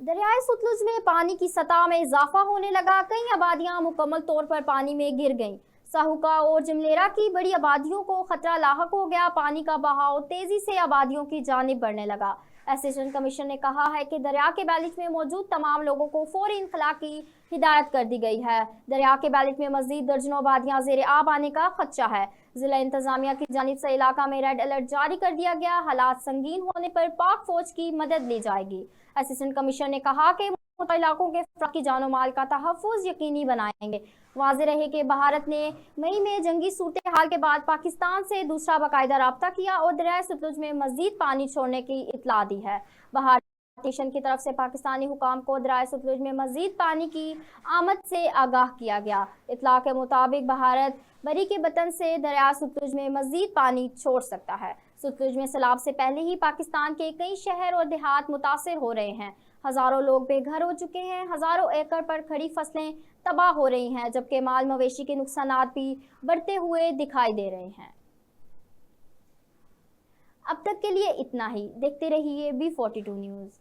दरियाए सतलुज में पानी की सतह में इजाफा होने लगा। कई आबादियां मुकम्मल तौर पर पानी में गिर गईं। साहुका और जमलेरा की बड़ी आबादियों को खतरा लाहक हो गया। पानी का बहाव तेजी से आबादियों की जानिब बढ़ने लगा। असिस्टेंट कमिश्नर ने कहा है कि दरिया के बैलिच में मौजूद तमाम लोगों को फौरी इंखला की हिदायत कर दी गई है। दरिया के बैलिच में मजीद दर्जनों आबादियां ज़ेर आब आने का खदशा है। जिला इंतजामिया की जानिब से इलाका में रेड अलर्ट जारी कर दिया गया। हालात संगीन होने पर पाक फौज की मदद ली जाएगी। असिस्टेंट कमिश्नर ने कहा कि इलाकों के अफराद की जानो माल का तहफ़्फ़ुज़ यकीनी बनाएंगे। वाज़ेह रहे कि भारत ने मई में जंगी सूरत हाल के बाद पाकिस्तान से दूसरा बाकायदा राब्ता किया और दरियाए सतलुज में मजीद पानी छोड़ने की इत्तला दी है। भारत स्टेशन की तरफ से पाकिस्तानी हुकाम को दरियाए सतलुज में मजीद पानी की आमद से आगाह किया गया। इत्तला के मुताबिक भारत बरी के बतन से दरिया सतलुज में मजीद पानी छोड़ सकता है। सतलुज में सैलाब से पहले ही पाकिस्तान के कई शहर और देहात मुतासर हो रहे हैं। हजारों लोग बेघर हो चुके हैं। हजारों एकड़ पर खड़ी फसलें तबाह हो रही हैं, जबकि माल मवेशी के नुकसानात भी बढ़ते हुए दिखाई दे रहे हैं। अब तक के लिए इतना ही। देखते रहिए B42 न्यूज़।